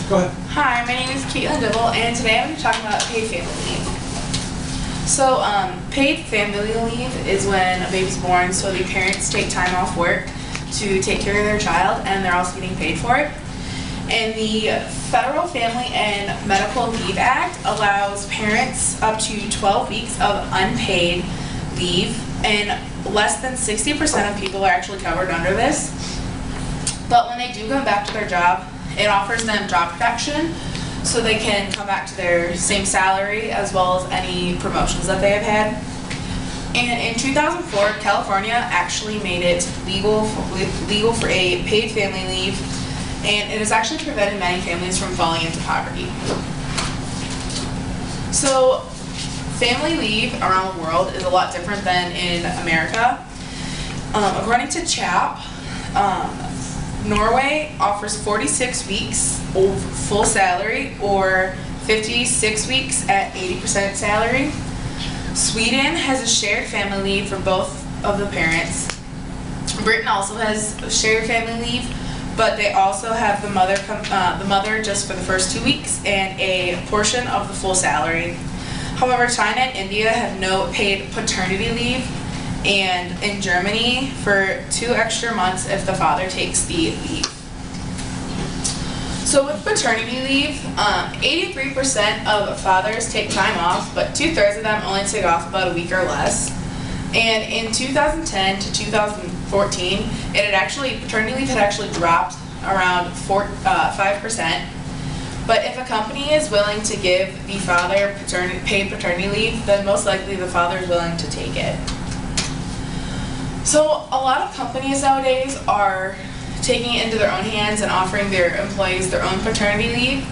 Go ahead. Hi, my name is Kaitlyn Dibble, and today I'm going to talk about paid family leave. So, paid family leave is when a baby's born, so the parents take time off work to take care of their child, and they're also getting paid for it. And the Federal Family and Medical Leave Act allows parents up to 12 weeks of unpaid leave, and less than 60% of people are actually covered under this. But when they do come back to their job, it offers them job protection so they can come back to their same salary as well as any promotions that they have had. And in 2004, California actually made it legal for a paid family leave, and it has actually prevented many families from falling into poverty. So family leave around the world is a lot different than in America. According to CHAP, Norway offers 46 weeks of full salary or 56 weeks at 80% salary. Sweden has a shared family leave for both of the parents. Britain also has a shared family leave, but they also have the mother just for the first 2 weeks and a portion of the full salary. However, China and India have no paid paternity leave, and in Germany for 2 extra months if the father takes the leave. So with paternity leave, 83% of fathers take time off, but 2/3 of them only take off about a week or less. And in 2010 to 2014, paternity leave had actually dropped around 5%. But if a company is willing to give the father paid paternity leave, then most likely the father is willing to take it. So a lot of companies nowadays are taking it into their own hands and offering their employees their own paternity leave.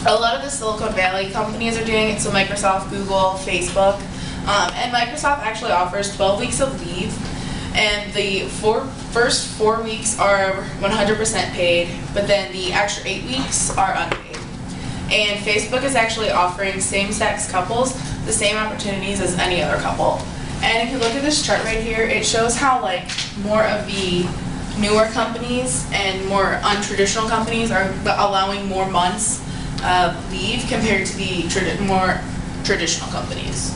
A lot of the Silicon Valley companies are doing it, so Microsoft, Google, Facebook, and Microsoft actually offers 12 weeks of leave, and the first 4 weeks are 100% paid, but then the extra 8 weeks are unpaid. And Facebook is actually offering same-sex couples the same opportunities as any other couple. And if you look at this chart right here, it shows how more of the newer companies and more untraditional companies are allowing more months of leave compared to the more traditional companies.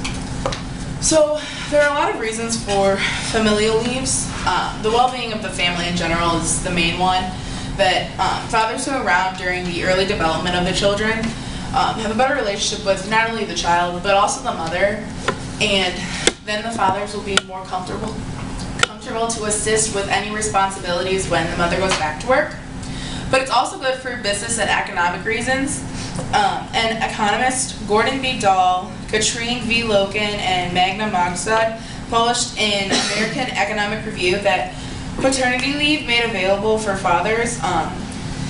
So there are a lot of reasons for familial leaves. The well-being of the family in general is the main one. That fathers who are around during the early development of the children have a better relationship with not only the child but also the mother, and then the fathers will be more comfortable to assist with any responsibilities when the mother goes back to work. But it's also good for business and economic reasons. And economists Gordon B. Dahl, Katrine V. Loken, and Magna Magsud published in American Economic Review that paternity leave made available for fathers,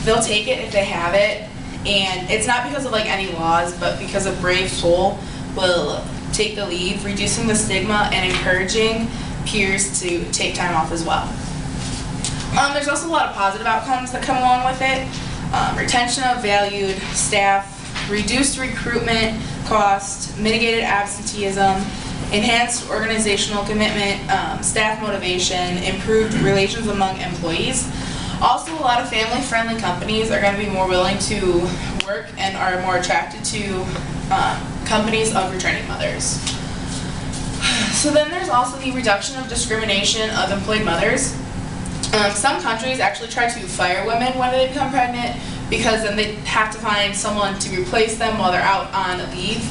they'll take it if they have it, and it's not because of any laws, but because a brave soul will take the leave, reducing the stigma and encouraging peers to take time off as well. There's also a lot of positive outcomes that come along with it. Retention of valued staff, reduced recruitment cost, mitigated absenteeism, enhanced organizational commitment, staff motivation, improved relations among employees. Also, a lot of family-friendly companies are going to be more willing to work and are more attracted to companies of returning mothers. So then there's also the reduction of discrimination of employed mothers. Some countries actually try to fire women when they become pregnant because then they have to find someone to replace them while they're out on leave,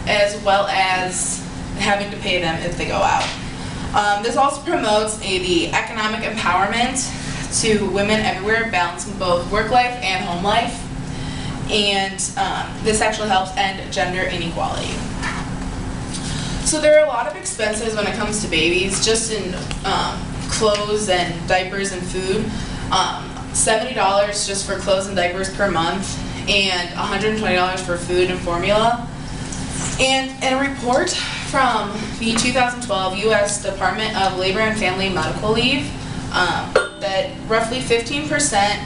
as well as having to pay them if they go out. This also promotes the economic empowerment to women everywhere, balancing both work life and home life, and this actually helps end gender inequality. So there are a lot of expenses when it comes to babies, just in clothes and diapers and food. $70 just for clothes and diapers per month, and $120 for food and formula. And in a report from the 2012 U.S. Department of Labor and Family Medical Leave, that roughly 15%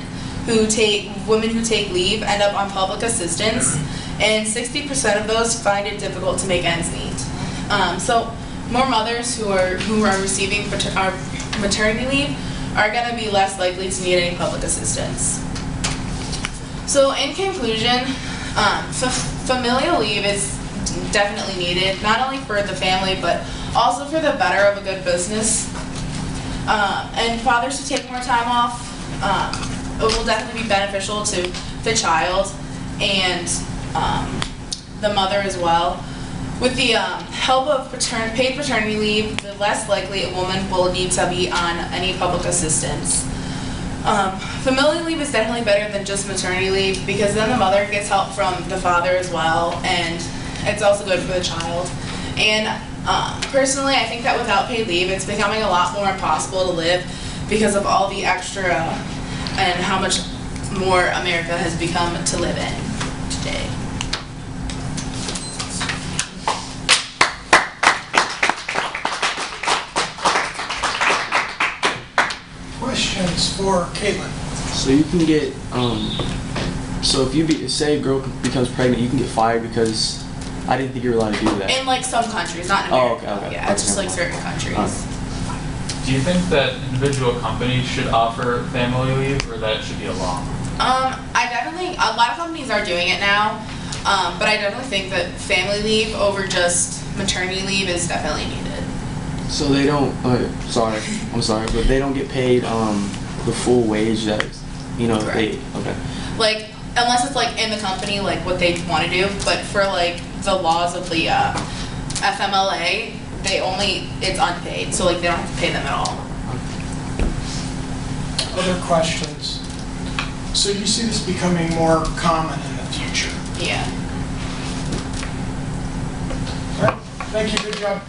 women who take leave end up on public assistance, and 60% of those find it difficult to make ends meet. So more mothers who are receiving maternity leave are going to be less likely to need any public assistance. So in conclusion, familial leave is definitely needed, not only for the family, but also for the better of a good business. And fathers to take more time off, it will definitely be beneficial to the child and the mother as well. With the help of paid paternity leave, the less likely a woman will need to be on any public assistance. Familial leave is definitely better than just maternity leave, because then the mother gets help from the father as well, and it's also good for the child. And personally, I think that without paid leave, it's becoming a lot more impossible to live because of all the extra and how much more America has become to live in today. Questions for Kaitlyn? So you can get, so if you say a girl becomes pregnant, you can get fired because I didn't think you were allowed to do that. In like some countries, not in America. Oh, okay. Yeah, it's just like certain countries. Do you think that individual companies should offer family leave, or that should be a law? I definitely, a lot of companies are doing it now, but I definitely think that family leave over just maternity leave is definitely needed. So they don't, I'm sorry, but they don't get paid the full wage that, Correct. okay. Like, unless it's like in the company, like what they want to do, but for like the laws of the FMLA, it's unpaid, so like they don't have to pay them at all. Other questions? So you see this becoming more common in the future? Yeah. All right. Thank you. Good job.